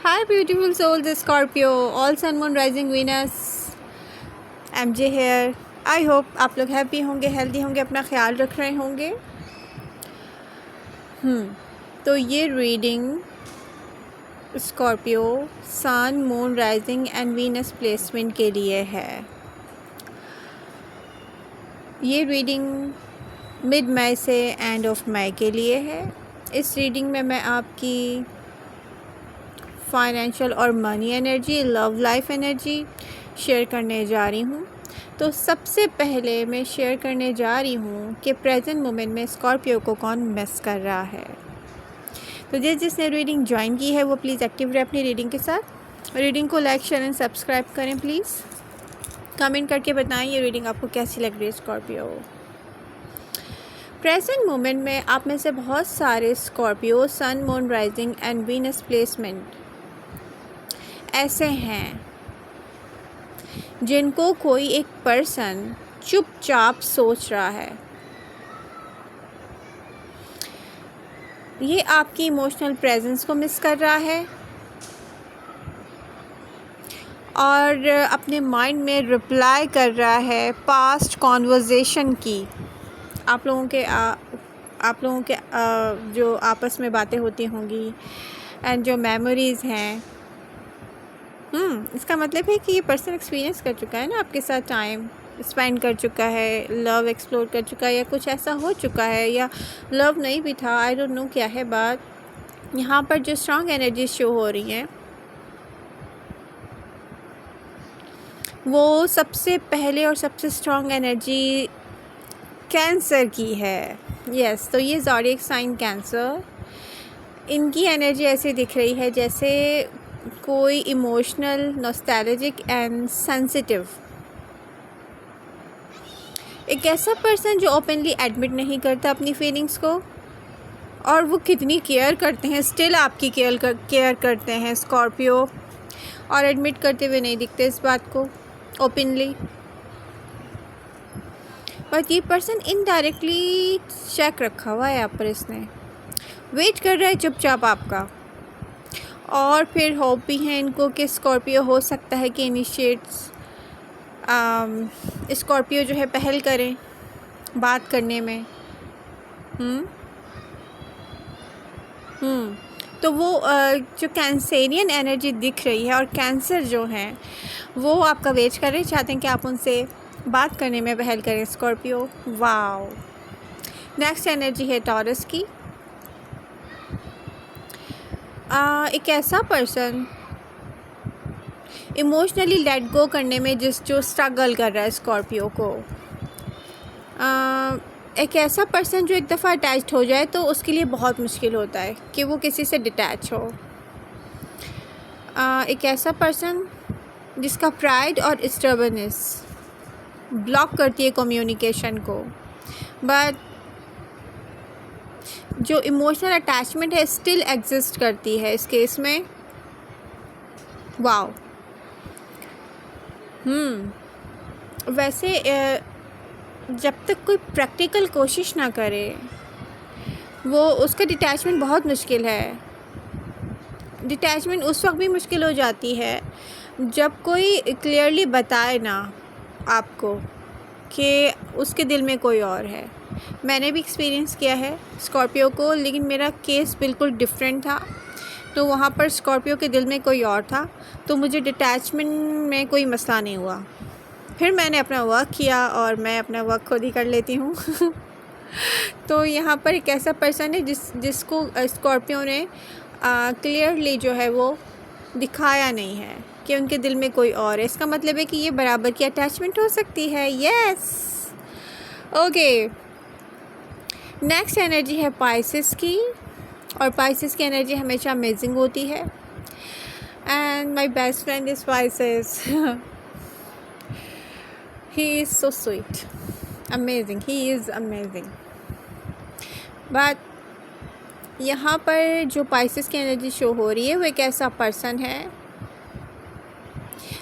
Hi, beautiful souls, Scorpio, all sun, moon, rising, Venus, MJ here. I hope आप लोग happy होंगे, healthy होंगे, अपना ख्याल रख रहे होंगे। तो ये reading Scorpio sun, moon, rising and Venus placement के लिए है। ये रीडिंग मिड मई से एंड ऑफ मई के लिए है। इस रीडिंग में मैं आपकी फाइनेंशियल और money energy, love life energy share करने जा रही हूँ। तो सबसे पहले मैं शेयर करने जा रही हूँ कि प्रेजेंट मोमेंट में स्कॉर्पियो को कौन मिस कर रहा है। तो जिसने रीडिंग ज्वाइन की है वो प्लीज़ एक्टिव रहे अपनी रीडिंग के साथ। रीडिंग को लाइक, शेयर एंड सब्सक्राइब करें प्लीज़। कमेंट करके बताएं ये रीडिंग आपको कैसी लग रही है स्कॉर्पियो। प्रेजेंट मोमेंट में आप में से बहुत सारे Scorpio sun, moon, rising and Venus placement ऐसे हैं जिनको कोई एक पर्सन चुपचाप सोच रहा है। ये आपकी इमोशनल प्रेजेंस को मिस कर रहा है और अपने माइंड में रिप्लाई कर रहा है पास्ट कॉन्वर्जेशन की। आप लोगों के जो आपस में बातें होती होंगी एंड जो मेमोरीज़ हैं। इसका मतलब है कि ये पर्सन एक्सपीरियंस कर चुका है ना, आपके साथ टाइम स्पेंड कर चुका है, लव एक्सप्लोर कर चुका है, या कुछ ऐसा हो चुका है, या लव नहीं भी था, आई डोंट नो क्या है बात। यहाँ पर जो स्ट्रॉन्ग एनर्जी शो हो रही हैं वो सबसे पहले और सबसे स्ट्रॉन्ग एनर्जी कैंसर की है। यस, तो ये ज़ोडिएक साइन कैंसर, इनकी एनर्जी ऐसे दिख रही है जैसे कोई इमोशनल, नॉस्टैल्जिक एंड सेंसिटिव, एक ऐसा पर्सन जो ओपनली एडमिट नहीं करता अपनी फीलिंग्स को, और वो कितनी केयर करते हैं, स्टिल आपकी केयर करते हैं स्कॉर्पियो, और एडमिट करते हुए नहीं दिखते इस बात को ओपनली। बट ये पर्सन इनडायरेक्टली चेक रखा हुआ है यहाँ पर, इसने वेट कर रहा है चुपचाप आपका। और फिर होप भी है इनको कि स्कॉर्पियो हो सकता है कि इनिशिएट्स स्कॉर्पियो जो है पहल करें बात करने में। तो वो जो कैंसेरियन एनर्जी दिख रही है और कैंसर जो है वो आपका वेट कर रहे, चाहते हैं कि आप उनसे बात करने में पहल करें स्कॉर्पियो। वाओ। नेक्स्ट एनर्जी है टॉरस की। एक ऐसा पर्सन इमोशनली लेट गो करने में जो स्ट्रगल कर रहा है स्कॉर्पियो को। एक ऐसा पर्सन जो एक दफ़ा अटैच्ड हो जाए तो उसके लिए बहुत मुश्किल होता है कि वो किसी से डिटैच हो। एक ऐसा पर्सन जिसका प्राइड और स्टर्बनेस ब्लॉक करती है कम्युनिकेशन को, बट जो इमोशनल अटैचमेंट है स्टिल एग्जिस्ट करती है इस केस में। वाओ। वैसे जब तक कोई प्रैक्टिकल कोशिश ना करे वो उसका डिटैचमेंट बहुत मुश्किल है। डिटैचमेंट उस वक्त भी मुश्किल हो जाती है जब कोई क्लियरली बताए ना आपको कि उसके दिल में कोई और है। मैंने भी एक्सपीरियंस किया है स्कॉर्पियो को, लेकिन मेरा केस बिल्कुल डिफरेंट था। तो वहाँ पर स्कॉर्पियो के दिल में कोई और था, तो मुझे डिटैचमेंट में कोई मसला नहीं हुआ। फिर मैंने अपना वर्क किया और मैं अपना वर्क खुद ही कर लेती हूँ। तो यहाँ पर एक ऐसा पर्सन है जिसको स्कॉर्पियो ने क्लियरली जो है वो दिखाया नहीं है कि उनके दिल में कोई और है। इसका मतलब है कि ये बराबर की अटैचमेंट हो सकती है। Yes, okay. नेक्स्ट एनर्जी है पाइसेस की, और पाइसेस की एनर्जी हमेशा अमेजिंग होती है। And my best friend is Pisces. He is so sweet, amazing, he is amazing. But यहाँ पर जो पाइसेस की एनर्जी शो हो रही है वो एक ऐसा पर्सन है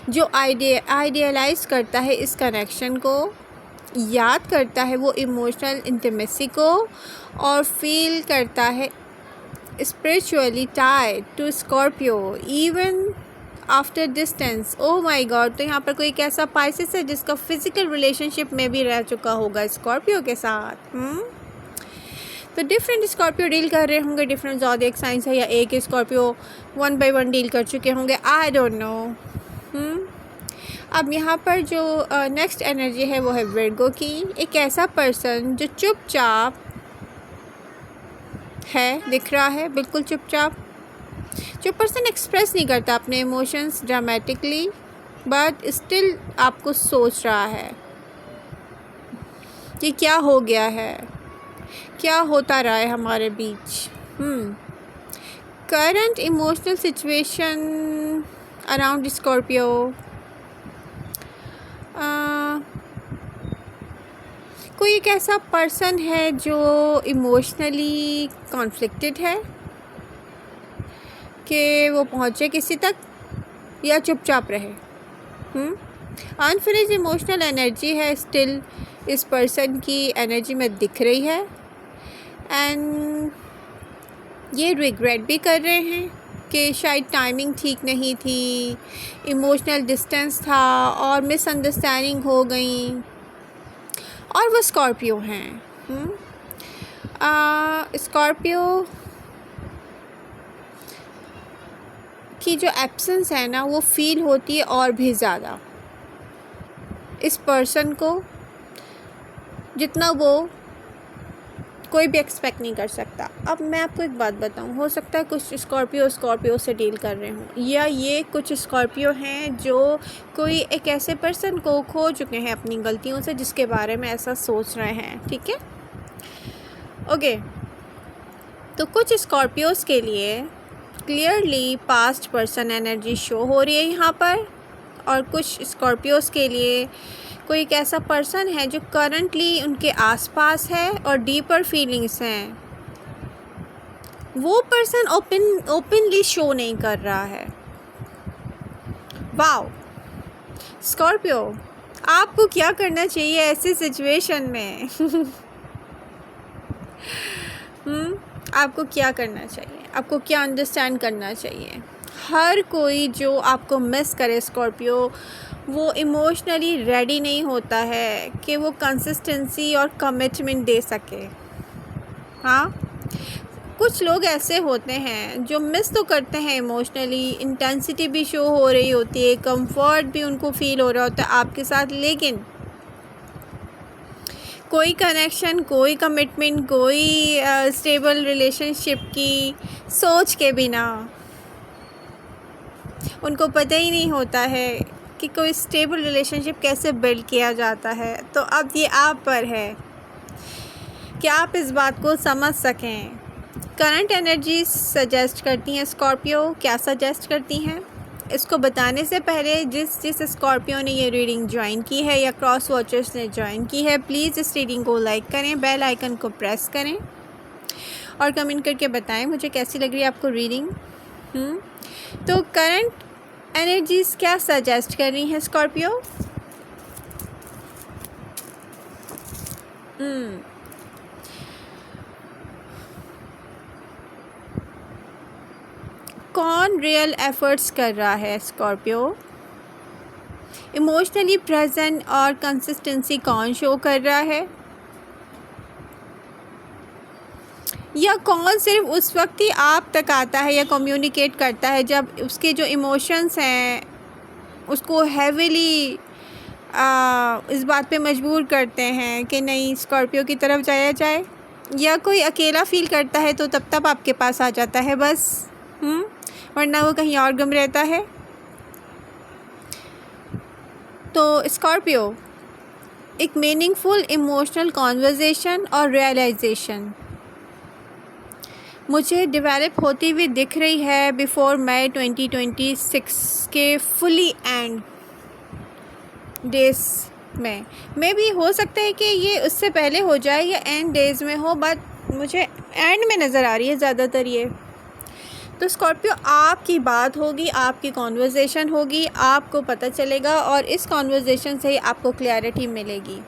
जो आइडियलाइज करता है इस कनेक्शन को, याद करता है वो इमोशनल इंटीमेसी को, और फील करता है spiritually tied to Scorpio even after distance. Oh my god, तो यहाँ पर कोई एक ऐसा पाइसेस है जिसका फिजिकल रिलेशनशिप में भी रह चुका होगा स्कॉर्पियो के साथ। तो डिफरेंट स्कॉर्पियो डील कर रहे होंगे, डिफरेंट ज़ोडिएक साइंस है, या एक स्कॉर्पियो 1 by 1 डील कर चुके होंगे, आई डोंट नो। अब यहाँ पर जो नेक्स्ट एनर्जी है वो है वर्गो की। एक ऐसा पर्सन जो चुपचाप है, दिख रहा है बिल्कुल चुपचाप, जो पर्सन एक्सप्रेस नहीं करता अपने इमोशंस ड्रामेटिकली, बट स्टिल आपको सोच रहा है कि क्या हो गया है, क्या होता रहा है हमारे बीच। Current emotional situation around Scorpio, कोई एक ऐसा पर्सन है जो इमोशनली कॉन्फ्लिक्टेड है कि वो पहुँचे किसी तक या चुपचाप रहे। अनफिनिश्ड इमोशनल एनर्जी है स्टिल इस पर्सन की एनर्जी में दिख रही है, एंड ये रिग्रेट भी कर रहे हैं कि शायद टाइमिंग ठीक नहीं थी, इमोशनल डिस्टेंस था और मिसअंडरस्टैंडिंग हो गई, और वो स्कॉर्पियो हैं। स्कॉर्पियो की जो एब्सेंस है ना वो फील होती है और भी ज़्यादा इस पर्सन को, जितना वो कोई भी एक्सपेक्ट नहीं कर सकता। अब मैं आपको एक बात बताऊं, हो सकता है कुछ स्कॉर्पियो से डील कर रहे हों, या ये कुछ स्कॉर्पियो हैं जो कोई एक ऐसे पर्सन को खो चुके हैं अपनी गलतियों से, जिसके बारे में ऐसा सोच रहे हैं। ठीक है, ओके। तो कुछ स्कॉर्पियोज़ के लिए clearly past person energy show हो रही है यहाँ पर, और कुछ स्कॉर्पियोज़ के लिए कोई एक ऐसा पर्सन है जो करंटली उनके आसपास है और डीपर फीलिंग्स हैं, वो पर्सन ओपनली शो नहीं कर रहा है। वाओ स्कॉर्पियो, आपको क्या करना चाहिए ऐसी सिचुएशन में? आपको क्या करना चाहिए, आपको क्या अंडरस्टैंड करना चाहिए? हर कोई जो आपको मिस करे स्कॉर्पियो, वो इमोशनली रेडी नहीं होता है कि वो कंसिस्टेंसी और कमिटमेंट दे सके। हाँ, कुछ लोग ऐसे होते हैं जो मिस तो करते हैं इमोशनली, इंटेंसिटी भी शो हो रही होती है, कंफर्ट भी उनको फील हो रहा होता है आपके साथ, लेकिन कोई कनेक्शन, कोई कमिटमेंट, कोई स्टेबल रिलेशनशिप की सोच के बिना उनको पता ही नहीं होता है कि कोई स्टेबल रिलेशनशिप कैसे बिल्ड किया जाता है। तो अब ये आप पर है कि आप इस बात को समझ सकें। करंट एनर्जी सजेस्ट करती हैं स्कॉर्पियो, क्या सजेस्ट करती हैं इसको बताने से पहले जिस स्कॉर्पियो ने ये रीडिंग ज्वाइन की है या क्रॉस वॉचर्स ने ज्वाइन की है, प्लीज़ इस रीडिंग को लाइक करें, बेल आइकन को प्रेस करें और कमेंट करके बताएं मुझे कैसी लग रही है आपको रीडिंग। तो करंट एनर्जीज़ क्या सजेस्ट कर रही हैं स्कॉर्पियो? कौन रियल एफर्ट्स कर रहा है स्कॉर्पियो? इमोशनली प्रेजेंट और कंसिस्टेंसी कौन शो कर रहा है? या कौन सिर्फ उस वक्त ही आप तक आता है या कम्युनिकेट करता है जब उसके जो इमोशंस हैं उसको हैवीली इस बात पे मजबूर करते हैं कि नहीं स्कॉर्पियो की तरफ जाया जाए? या कोई अकेला फील करता है तो तब आपके पास आ जाता है बस, वरना वो कहीं और गुम रहता है? तो स्कॉर्पियो, एक मीनिंगफुल इमोशनल कॉन्वर्जेशन और रियलाइजेशन मुझे डेवलप होती हुई दिख रही है बिफोर मई 2026 के फुली एंड डेज में। मे भी हो सकता है कि ये उससे पहले हो जाए या एंड डेज में हो, बट मुझे एंड में नज़र आ रही है ज़्यादातर ये। तो स्कॉर्पियो, आपकी बात होगी, आपकी कॉन्वर्जेशन होगी, आपको पता चलेगा और इस कॉन्वर्जेशन से ही आपको क्लैरिटी मिलेगी।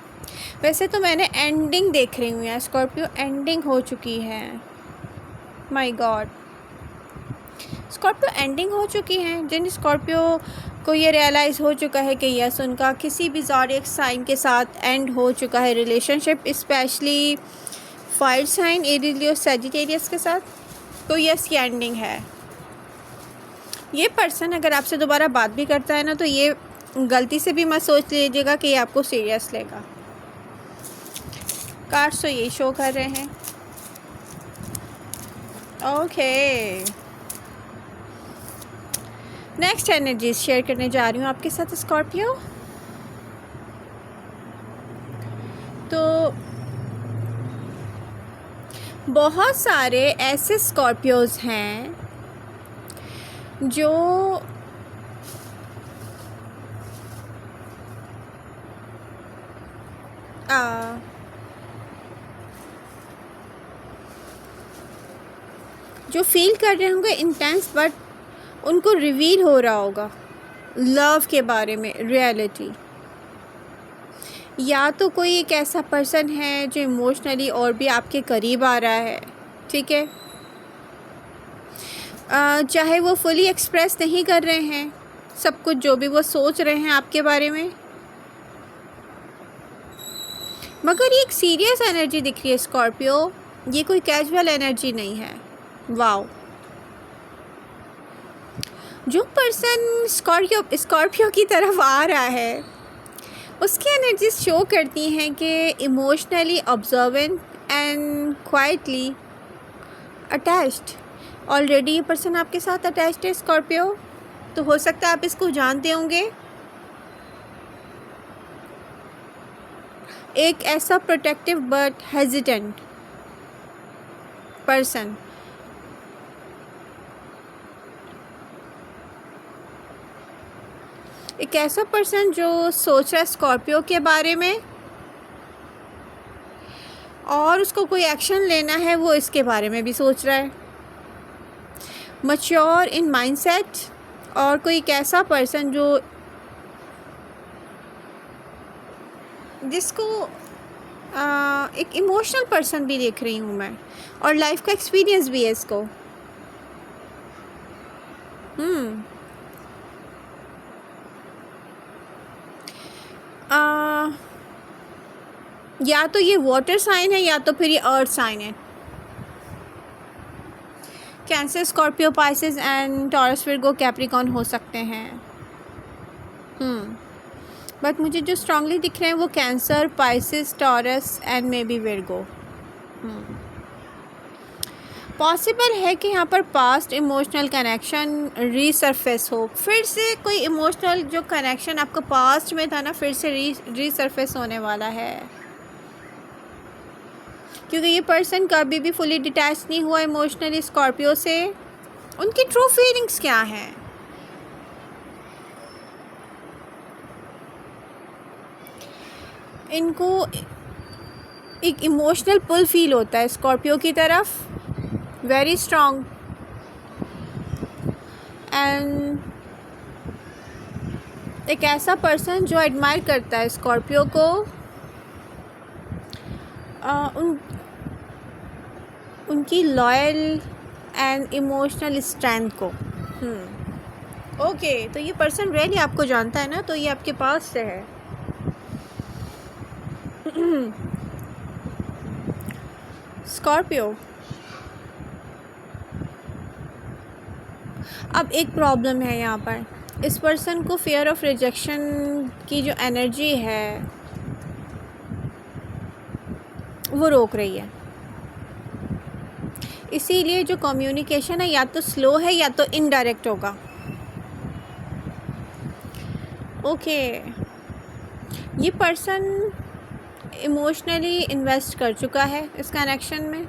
वैसे तो मैंने एंडिंग देख रही हूँ यार स्कॉर्पियो, एंडिंग हो चुकी है। My God. स्कॉर्पियो एंडिंग हो चुकी हैं। जिन स्कॉर्पियो को ये रियलाइज़ हो चुका है कि यस, उनका किसी भी ज़ोडिएक साइन के साथ एंड हो चुका है relationship, specially fire sign Aries Leo Sagittarius के साथ, तो यस, ये एंडिंग है। ये पर्सन अगर आपसे दोबारा बात भी करता है ना, तो ये गलती से भी मत सोच लीजिएगा कि ये आपको सीरियस लेगा। कार्ड्स तो यही शो कर रहे हैं। ओके, नेक्स्ट एनर्जीज शेयर करने जा रही हूँ आपके साथ स्कॉर्पियो। तो बहुत सारे ऐसे स्कॉर्पियोज हैं जो जो फील कर रहे होंगे इंटेंस, बट उनको रिवील हो रहा होगा लव के बारे में, रियलिटी। या तो कोई एक ऐसा पर्सन है जो इमोशनली और भी आपके करीब आ रहा है, ठीक है, चाहे वो फुली एक्सप्रेस नहीं कर रहे हैं सब कुछ जो भी वो सोच रहे हैं आपके बारे में, मगर ये एक सीरियस एनर्जी दिख रही है स्कॉर्पियो। ये कोई कैजुअल एनर्जी नहीं है। वाओ, जो पर्सन स्कॉर्पियो की तरफ आ रहा है उसकी एनर्जी शो करती हैं कि emotionally observant and quietly attached. Already ये पर्सन आपके साथ अटैच्ड है स्कॉर्पियो, तो हो सकता है आप इसको जानते होंगे। एक ऐसा प्रोटेक्टिव बट हेजिटेंट पर्सन, एक ऐसा पर्सन जो सोच रहा है स्कॉर्पियो के बारे में और उसको कोई एक्शन लेना है, वो इसके बारे में भी सोच रहा है। मैच्योर इन माइंडसेट, और कोई एक ऐसा पर्सन जो जिसको एक इमोशनल पर्सन भी देख रही हूँ मैं, और लाइफ का एक्सपीरियंस भी है इसको। या तो ये वाटर साइन है या तो फिर ये अर्थ साइन है। Cancer, Scorpio, Pisces and taurus, Virgo, Capricorn हो सकते हैं। बट मुझे जो स्ट्रांगली दिख रहे हैं वो cancer, Pisces, taurus and may be Virgo. Possible है कि यहाँ पर पास्ट इमोशनल कनेक्शन रीसरफेस हो, फिर से कोई इमोशनल जो कनेक्शन आपका पास्ट में था ना, फिर से रीसरफेस होने वाला है, क्योंकि ये पर्सन कभी भी फुली डिटैच नहीं हुआ इमोशनली स्कॉर्पियो से। उनकी ट्रू फीलिंग्स क्या हैं? इनको एक इमोशनल पुल फील होता है स्कॉर्पियो की तरफ, वेरी स्ट्रॉन्ग, एंड एक ऐसा पर्सन जो एडमायर करता है स्कॉर्पियो को, उनकी लॉयल एंड इमोशनल स्ट्रेंथ को। ओके, तो ये पर्सन रियली आपको जानता है ना, तो ये आपके पास से है। स्कॉर्पियो, अब एक प्रॉब्लम है यहाँ पर, इस पर्सन को फियर ऑफ रिजेक्शन की जो एनर्जी है वो रोक रही है, इसीलिए जो कम्युनिकेशन है या तो स्लो है या तो इनडायरेक्ट होगा। ओके, ये पर्सन इमोशनली इन्वेस्ट कर चुका है इस कनेक्शन में,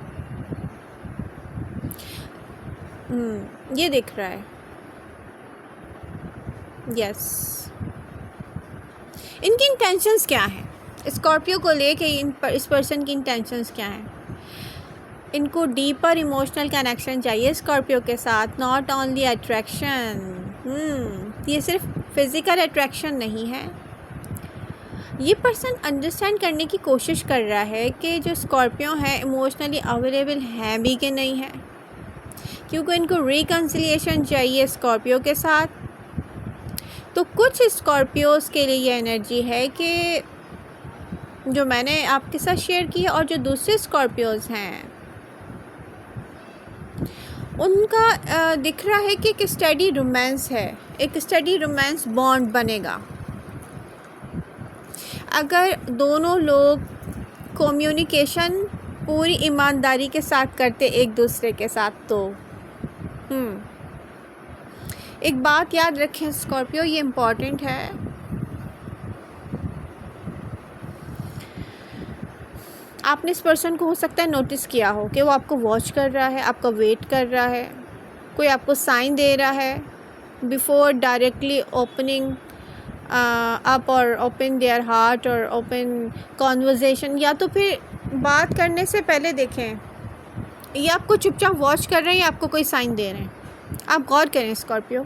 ये दिख रहा है। यस, इनकी इंटेंशंस क्या हैं स्कॉर्पियो को लेके, इस पर्सन की इंटेंशंस क्या हैं? इनको डीपर इमोशनल कनेक्शन चाहिए स्कॉर्पियो के साथ, नॉट ओनली अट्रैक्शन। ये सिर्फ फिज़िकल अट्रैक्शन नहीं है। ये पर्सन अंडरस्टैंड करने की कोशिश कर रहा है कि जो स्कॉर्पियो है इमोशनली अवेलेबल हैं भी कि नहीं है, क्योंकि इनको रिकन्सिलिएशन चाहिए स्कॉर्पियो के साथ। तो कुछ स्कॉर्पियोज़ के लिए ये एनर्जी है कि जो मैंने आपके साथ शेयर की है, और जो दूसरे स्कॉर्पियोज़ हैं उनका दिख रहा है कि एक स्टडी रोमांस है, एक स्टडी रोमांस बॉन्ड बनेगा। अगर दोनों लोग कम्युनिकेशन पूरी ईमानदारी के साथ करते एक दूसरे के साथ तो एक बात याद रखें स्कॉर्पियो, ये इम्पॉर्टेंट है। आपने इस पर्सन को हो सकता है नोटिस किया हो कि वो आपको वॉच कर रहा है, आपका वेट कर रहा है, कोई आपको साइन दे रहा है बिफोर डायरेक्टली ओपनिंग अप और ओपन देयर हार्ट और ओपन कॉन्वर्जेसन। या तो फिर बात करने से पहले देखें ये आपको चुपचाप वॉच कर रहे हैं या आपको कोई साइन दे रहे हैं। आप गौर करें स्कॉर्पियो।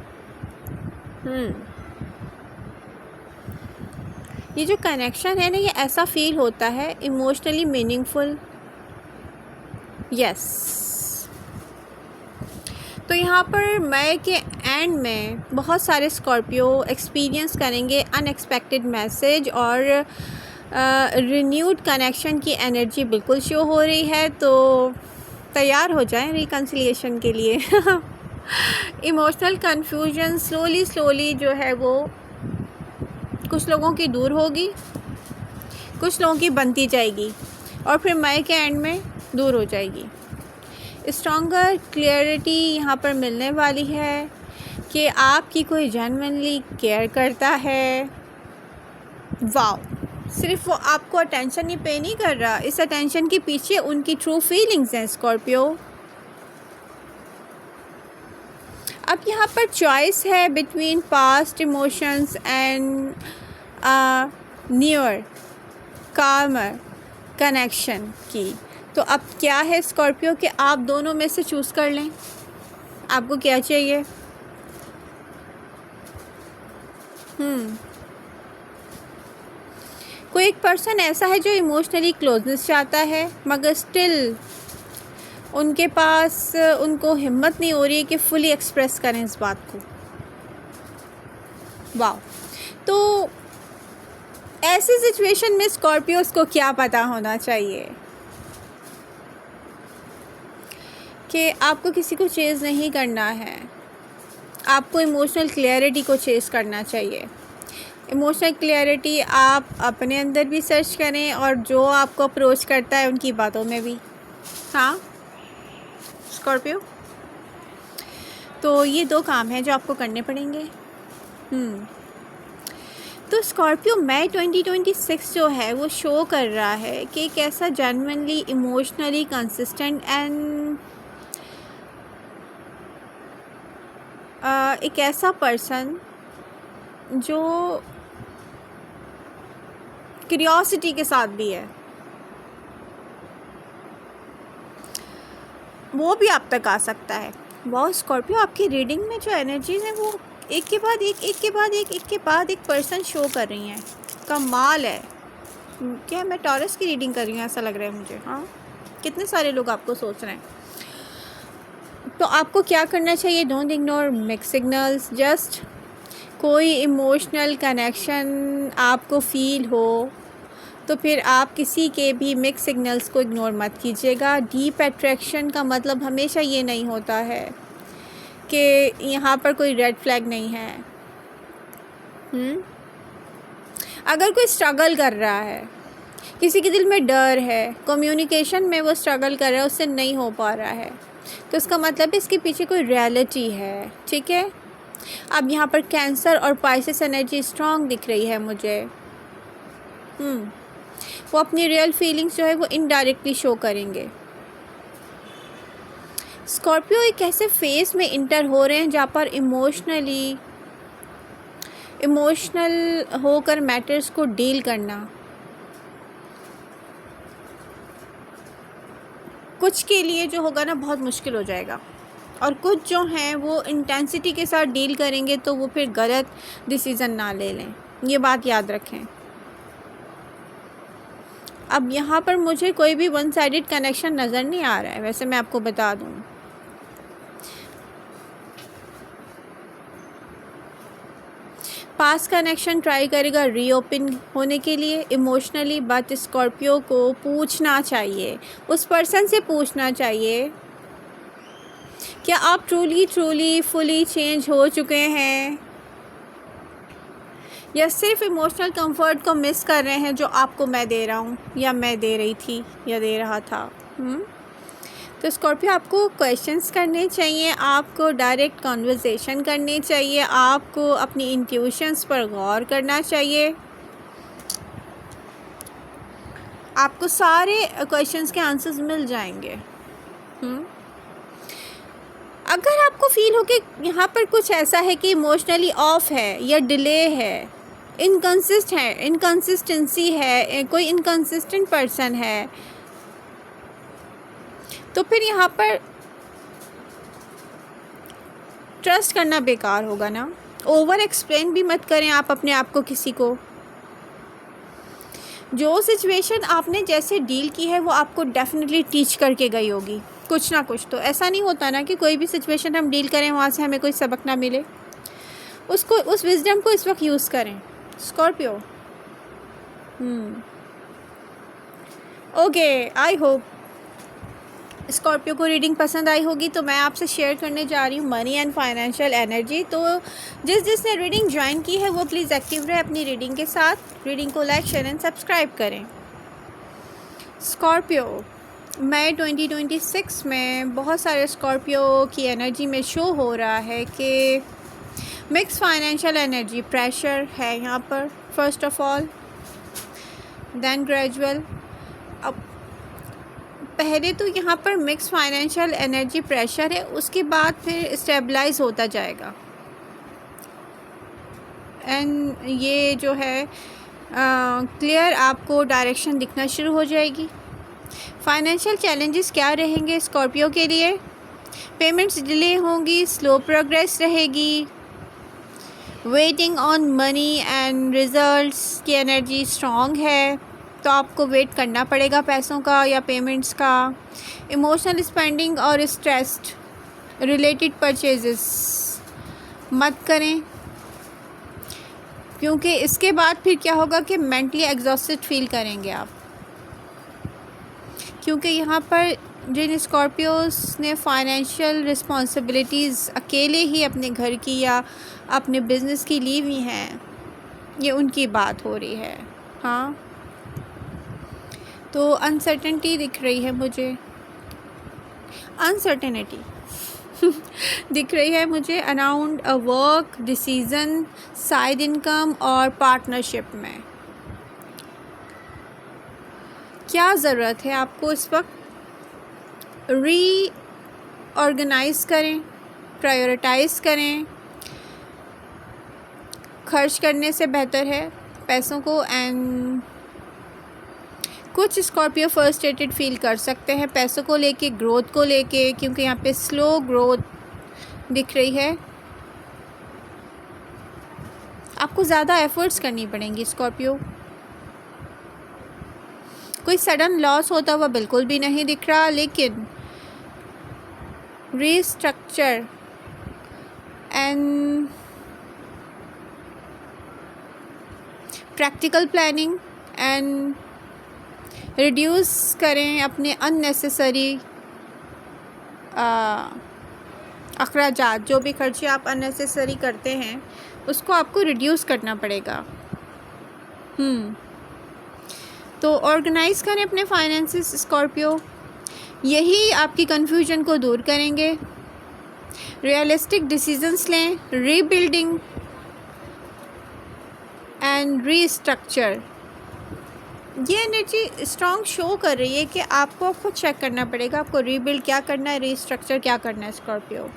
ये जो कनेक्शन है ना, ये ऐसा फील होता है इमोशनली मीनिंगफुल। यस, तो यहाँ पर मई के एंड में बहुत सारे स्कॉर्पियो एक्सपीरियंस करेंगे अनएक्सपेक्टेड मैसेज, और रिन्यूड कनेक्शन की एनर्जी बिल्कुल शो हो रही है। तो तैयार हो जाएं रिकन्सिलिएशन के लिए। इमोशनल कन्फ्यूजन स्लोली जो है वो कुछ लोगों की दूर होगी, कुछ लोगों की बनती जाएगी, और फिर मई के एंड में दूर हो जाएगी। स्ट्रॉन्गर क्लियरिटी यहाँ पर मिलने वाली है कि आपकी कोई जेन्युइनली केयर करता है। वाओ, सिर्फ वो आपको अटेंशन ही पे नहीं कर रहा, इस अटेंशन के पीछे उनकी ट्रू फीलिंग्स हैं स्कॉर्पियो। अब यहाँ पर चॉइस है between past emotions and newer कामर कनेक्शन की। तो अब क्या है स्कॉर्पियो कि आप दोनों में से चूज़ कर लें, आपको क्या चाहिए। कोई एक पर्सन ऐसा है जो इमोशनली क्लोजनेस चाहता है, मगर स्टिल उनके पास उनको हिम्मत नहीं हो रही है कि फुली एक्सप्रेस करें इस बात को। वाह, तो ऐसी सिचुएशन में स्कॉर्पियोस को क्या पता होना चाहिए कि आपको किसी को चेज़ नहीं करना है, आपको इमोशनल क्लियरिटी को चेज़ करना चाहिए। इमोशनल क्लियरिटी आप अपने अंदर भी सर्च करें और जो आपको अप्रोच करता है उनकी बातों में भी। हाँ स्कॉर्पियो, तो ये दो काम हैं जो आपको करने पड़ेंगे। तो स्कॉर्पियो मई 2026 जो है वो शो कर रहा है कि एक ऐसा जेन्युइनली इमोशनली कंसिस्टेंट एंड एक ऐसा पर्सन जो क्यूरियोसिटी के साथ भी है, वो भी आप तक आ सकता है। वाह स्कॉर्पियो, आपकी रीडिंग में जो एनर्जीज हैं वो एक के बाद एक पर्सन शो कर रही हैं। कमाल है। क्या मैं टॉरस की रीडिंग कर रही हूँ ऐसा लग रहा है मुझे। हाँ, कितने सारे लोग आपको सोच रहे हैं। तो आपको क्या करना चाहिए, don't ignore mix signals. Just कोई इमोशनल कनेक्शन आपको फील हो तो फिर आप किसी के भी मिक्स सिग्नल्स को इग्नोर मत कीजिएगा। डीप अट्रैक्शन का मतलब हमेशा ये नहीं होता है कि यहाँ पर कोई रेड फ्लैग नहीं है। अगर कोई स्ट्रगल कर रहा है, किसी के दिल में डर है, कम्युनिकेशन में वो स्ट्रगल कर रहा है, उससे नहीं हो पा रहा है, तो इसका मतलब है इसके पीछे कोई रियलिटी है। ठीक है, अब यहाँ पर कैंसर और पाइसेस एनर्जी स्ट्रॉन्ग दिख रही है मुझे। वो अपनी रियल फीलिंग्स जो है वो इनडायरेक्टली शो करेंगे। स्कॉर्पियो एक ऐसे फेज में इंटर हो रहे हैं जहाँ पर इमोशनल होकर मैटर्स को डील करना कुछ के लिए जो होगा ना बहुत मुश्किल हो जाएगा, और कुछ जो हैं वो इंटेंसिटी के साथ डील करेंगे तो वो फिर गलत डिसीज़न ना ले लें, ये बात याद रखें। अब यहाँ पर मुझे कोई भी वन साइडेड कनेक्शन नज़र नहीं आ रहा है, वैसे मैं आपको बता दूँ। पास कनेक्शन ट्राई करेगा रीओपन होने के लिए इमोशनली, बट स्कॉर्पियो को पूछना चाहिए, उस पर्सन से पूछना चाहिए क्या आप ट्रूली फुली चेंज हो चुके हैं, या सिर्फ इमोशनल कंफर्ट को मिस कर रहे हैं जो आपको मैं दे रहा हूँ, या मैं दे रही थी, या दे रहा था। तो स्कॉर्पियो आपको क्वेश्चंस करने चाहिए, आपको डायरेक्ट कॉन्वर्सेशन करनी चाहिए, आपको अपनी इंट्यूशंस पर गौर करना चाहिए। आपको सारे क्वेश्चंस के आंसर्स मिल जाएंगे। अगर आपको फील हो कि यहाँ पर कुछ ऐसा है कि इमोशनली ऑफ है या डिले है, इनकंसिस्टेंसी है, कोई इनकंसिस्टेंट पर्सन है, तो फिर यहाँ पर ट्रस्ट करना बेकार होगा ना। ओवर एक्सप्लेन भी मत करें आप अपने आप को किसी को। जो सिचुएशन आपने जैसे डील की है वो आपको डेफिनेटली टीच करके गई होगी कुछ ना कुछ। तो ऐसा नहीं होता ना कि कोई भी सिचुएशन हम डील करें वहाँ से हमें कोई सबक ना मिले, उसको उस विजडम को इस वक्त यूज़ करें Scorpio. Okay, I hope Scorpio को रीडिंग पसंद आई होगी। तो मैं आपसे शेयर करने जा रही हूँ मनी एंड फाइनेंशियल एनर्जी। तो जिसने रीडिंग ज्वाइन की है वो प्लीज़ एक्टिव रहे अपनी रीडिंग के साथ। रीडिंग को लाइक, शेयर एंड सब्सक्राइब करें। स्कॉर्पियो, मई 2026 में बहुत सारे स्कॉर्पियो की एनर्जी में शो हो रहा है कि मिक्स फाइनेंशियल एनर्जी, प्रेशर है यहाँ पर first of all, then gradual. अब पहले तो यहाँ पर मिक्स फाइनेंशियल एनर्जी प्रेशर है, उसके बाद फिर स्टेबलाइज होता जाएगा एंड ये जो है क्लियर आपको डायरेक्शन दिखना शुरू हो जाएगी। फाइनेंशियल चैलेंजेस क्या रहेंगे स्कॉर्पियो के लिए? पेमेंट्स डिले होंगी, स्लो प्रोग्रेस रहेगी, waiting on money and results की एनर्जी स्ट्रॉन्ग है, तो आपको वेट करना पड़ेगा पैसों का या पेमेंट्स का। इमोशनल स्पेंडिंग और स्ट्रेस्ड रिलेटेड परचेजेस मत करें, क्योंकि इसके बाद फिर क्या होगा कि मेंटली एग्जॉस्टेड फील करेंगे आप। क्योंकि यहाँ पर जिन स्कॉर्पियोस ने फाइनेंशियल रिस्पॉन्सिबिलिटीज़ अकेले ही अपने घर की या अपने बिज़नेस की ली हुई हैं, ये उनकी बात हो रही है। हाँ, तो अनसर्टेनिटी दिख रही है मुझे, अनसर्टेनिटी दिख रही है मुझे around a work, decision, side income और पार्टनरशिप में। क्या ज़रूरत है आपको इस वक्त? रीऑर्गेनाइज़ करें, प्रायोरिटाइज़ करें। खर्च करने से बेहतर है पैसों को। एंड कुछ स्कॉर्पियो फ्रस्ट्रेटेड फील कर सकते हैं पैसों को लेके, ग्रोथ को लेके, क्योंकि यहाँ पे स्लो ग्रोथ दिख रही है। आपको ज़्यादा एफर्ट्स करनी पड़ेंगी स्कॉर्पियो। कोई सडन लॉस होता हुआ बिल्कुल भी नहीं दिख रहा, लेकिन restructure and practical planning and reduce करें अपने अननेसेसरी अखराजात। जो भी खर्चे आप अननेसेसरी करते हैं उसको आपको रिड्यूस करना पड़ेगा। तो ऑर्गेनाइज़ करें अपने फाइनेंसेस स्कॉर्पियो, यही आपकी कन्फ्यूजन को दूर करेंगे। रियलिस्टिक डिसीजंस लें, रीबिल्डिंग एंड रीस्ट्रक्चर। ये एनर्जी स्ट्रॉन्ग शो कर रही है कि आपको खुद चेक करना पड़ेगा, आपको रीबिल्ड क्या करना है, रीस्ट्रक्चर क्या करना है स्कॉर्पियो।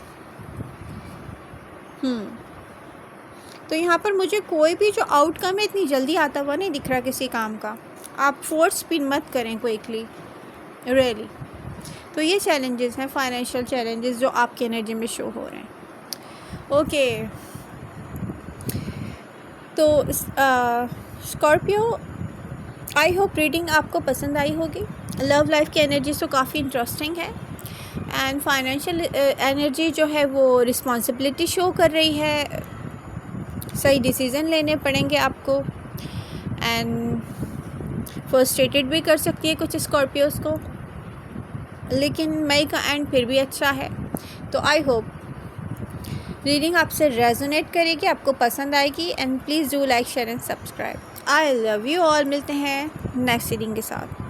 तो यहाँ पर मुझे कोई भी जो आउटकम है इतनी जल्दी आता हुआ नहीं दिख रहा किसी काम का। आप फोर्स स्पिन मत करें क्विकली, रियली। तो ये चैलेंजेस हैं, फाइनेंशियल चैलेंजेस जो आपकी एनर्जी में शो हो रहे हैं। ओके, तो स्कॉर्पियो, आई होप रीडिंग आपको पसंद आई होगी। लव लाइफ की एनर्जी तो काफ़ी इंटरेस्टिंग है एंड फाइनेंशियल एनर्जी जो है वो रिस्पॉन्सिबिलिटी शो कर रही है, सही डिसीज़न लेने पड़ेंगे आपको एंड फ्रस्ट्रेटेड भी कर सकती है कुछ स्कॉर्पियोज़ को, लेकिन मई का एंड फिर भी अच्छा है। तो आई होप रीडिंग आपसे रेजोनेट करेगी, आपको पसंद आएगी and please do like share and subscribe. I love you all. मिलते हैं नेक्स्ट रीडिंग के साथ।